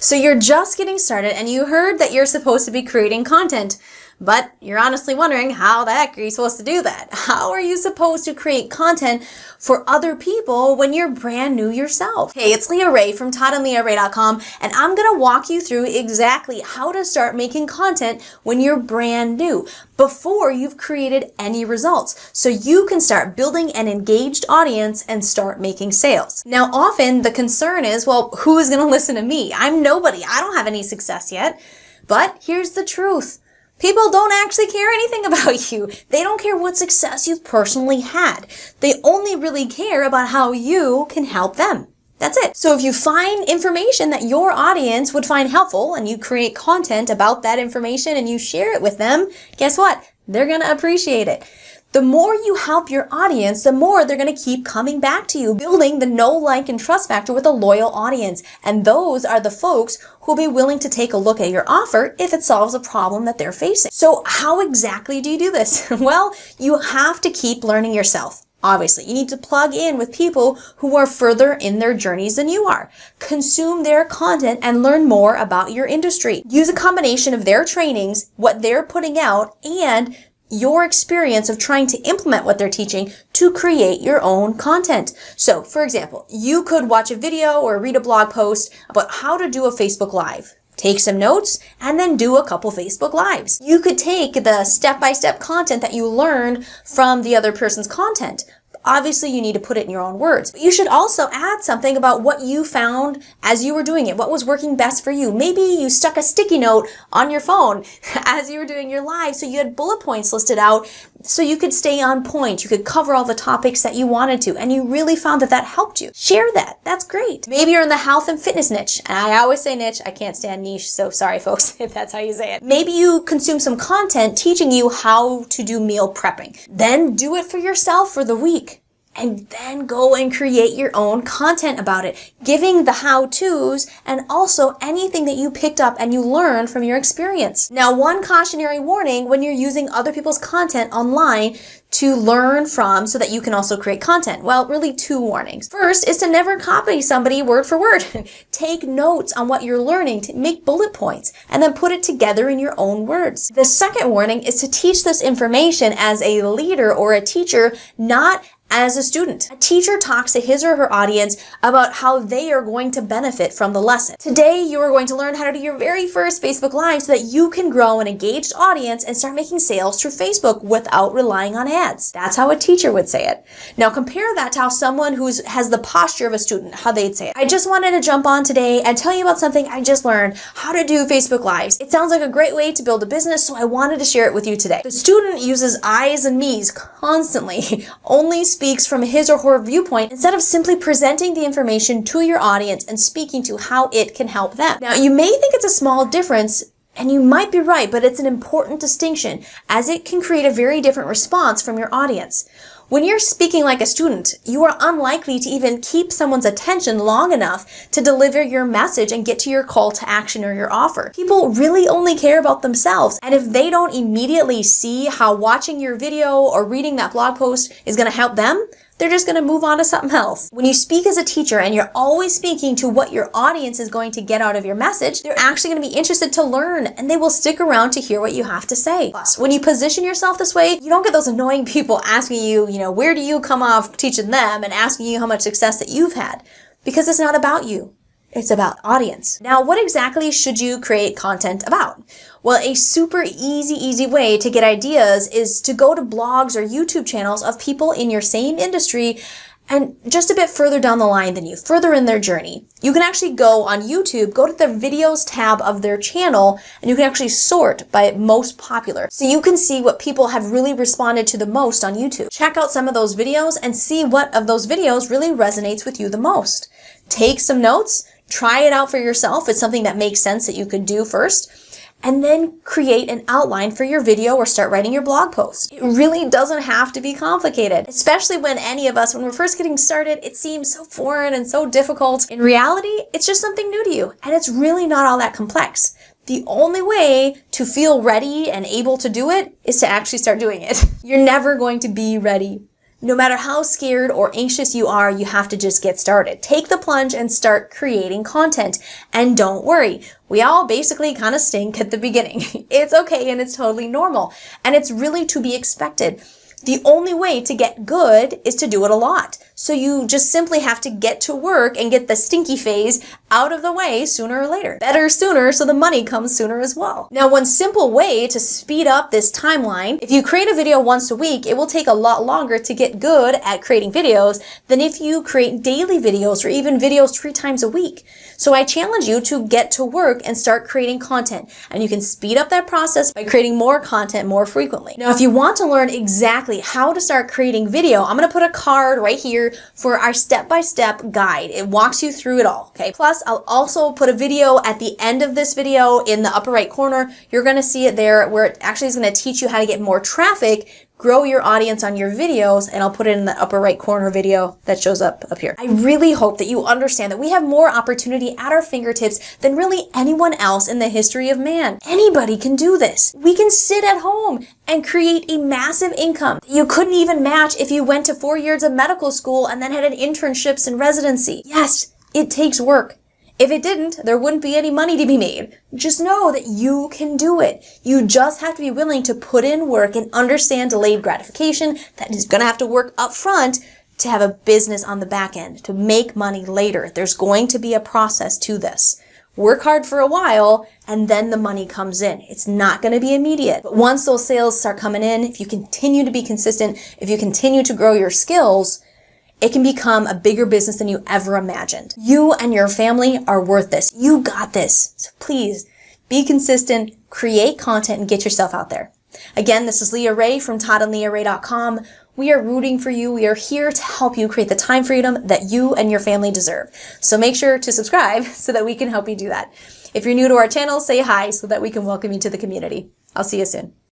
So you're just getting started and you heard that you're supposed to be creating content, but you're honestly wondering how the heck are you supposed to do that? How are you supposed to create content for other people when you're brand new yourself? Hey, it's Leah Ray from ToddandLeahRay.com, and I'm going to walk you through exactly how to start making content when you're brand new, before you've created any results, so you can start building an engaged audience and start making sales. Now, often the concern is, well, who is going to listen to me? I'm nobody. I don't have any success yet. But here's the truth. People don't actually care anything about you. They don't care what success you've personally had. They only really care about how you can help them. That's it. So if you find information that your audience would find helpful and you create content about that information and you share it with them, guess what? They're going to appreciate it. The more you help your audience, the more they're going to keep coming back to you, building the know, like, and trust factor with a loyal audience. And those are the folks who'll be willing to take a look at your offer if it solves a problem that they're facing. So how exactly do you do this? Well, you have to keep learning yourself. Obviously, you need to plug in with people who are further in their journeys than you are. Consume their content and learn more about your industry. Use a combination of their trainings, what they're putting out, and your experience of trying to implement what they're teaching to create your own content. So, for example, you could watch a video or read a blog post about how to do a Facebook Live. Take some notes and then do a couple Facebook Lives. You could take the step-by-step content that you learned from the other person's content. Obviously, you need to put it in your own words. But you should also add something about what you found as you were doing it. What was working best for you? Maybe you stuck a sticky note on your phone as you were doing your live, so you had bullet points listed out so you could stay on point. You could cover all the topics that you wanted to, and you really found that that helped you. Share that. That's great. Maybe you're in the health and fitness niche. And I always say niche. I can't stand niche, so sorry, folks, if that's how you say it. Maybe you consume some content teaching you how to do meal prepping. Then do it for yourself for the week. And then go and create your own content about it, giving the how-tos and also anything that you picked up and you learned from your experience. Now, one cautionary warning when you're using other people's content online to learn from so that you can also create content. Well, really two warnings. First is to never copy somebody word for word. Take notes on what you're learning, to make bullet points, and then put it together in your own words. The second warning is to teach this information as a leader or a teacher, not as a student. A teacher talks to his or her audience about how they are going to benefit from the lesson. Today, you are going to learn how to do your very first Facebook Live so that you can grow an engaged audience and start making sales through Facebook without relying on ads. That's how a teacher would say it. Now compare that to how someone who has the posture of a student, how they'd say it. I just wanted to jump on today and tell you about something I just learned, how to do Facebook Lives. It sounds like a great way to build a business, so I wanted to share it with you today. The student uses I's and me's constantly, only speaks from his or her viewpoint instead of simply presenting the information to your audience and speaking to how it can help them. Now, you may think it's a small difference, and you might be right, but it's an important distinction as it can create a very different response from your audience. When you're speaking like a student, you are unlikely to even keep someone's attention long enough to deliver your message and get to your call to action or your offer. People really only care about themselves, and if they don't immediately see how watching your video or reading that blog post is going to help them, they're just going to move on to something else. When you speak as a teacher and you're always speaking to what your audience is going to get out of your message, they're actually going to be interested to learn and they will stick around to hear what you have to say. Plus, when you position yourself this way, you don't get those annoying people asking you, where do you come off teaching them and asking you how much success that you've had, because it's not about you. It's about audience. Now, what exactly should you create content about? Well, a super easy way to get ideas is to go to blogs or YouTube channels of people in your same industry and just a bit further down the line than you, further in their journey. You can actually go on YouTube, go to the videos tab of their channel, and you can actually sort by most popular. So you can see what people have really responded to the most on YouTube. Check out some of those videos and see what of those videos really resonates with you the most. Take some notes. Try it out for yourself. It's something that makes sense that you could do first. And then create an outline for your video or start writing your blog post. It really doesn't have to be complicated, especially when when we're first getting started, it seems so foreign and so difficult. In reality, it's just something new to you, and it's really not all that complex. The only way to feel ready and able to do it is to actually start doing it. You're never going to be ready No matter how scared or anxious you are, you have to just get started. Take the plunge and start creating content. And don't worry, we all basically kind of stink at the beginning. It's okay and it's totally normal. And it's really to be expected. The only way to get good is to do it a lot. So you just simply have to get to work and get the stinky phase out of the way sooner or later. Better sooner so the money comes sooner as well. Now, one simple way to speed up this timeline, if you create a video once a week, it will take a lot longer to get good at creating videos than if you create daily videos or even videos 3 times a week. So I challenge you to get to work and start creating content. And you can speed up that process by creating more content more frequently. Now, if you want to learn exactly how to start creating video, I'm going to put a card right here for our step-by-step guide. It walks you through it all, okay? Plus, I'll also put a video at the end of this video in the upper right corner. You're going to see it there where it actually is going to teach you how to get more traffic, grow your audience on your videos, and I'll put it in the upper right corner video that shows up here. I really hope that you understand that we have more opportunity at our fingertips than really anyone else in the history of man. Anybody can do this. We can sit at home and create a massive income that you couldn't even match if you went to 4 years of medical school and then had internships and residency. Yes, it takes work. If it didn't, there wouldn't be any money to be made. Just know that you can do it. You just have to be willing to put in work and understand delayed gratification that is going to have to work up front to have a business on the back end, to make money later. There's going to be a process to this. Work hard for a while and then the money comes in. It's not going to be immediate. But once those sales start coming in, if you continue to be consistent, if you continue to grow your skills, it can become a bigger business than you ever imagined. You and your family are worth this. You got this. So please be consistent, create content, and get yourself out there. Again, this is Leah Ray from toddandleahray.com. We are rooting for you. We are here to help you create the time freedom that you and your family deserve. So make sure to subscribe so that we can help you do that. If you're new to our channel, say hi so that we can welcome you to the community. I'll see you soon.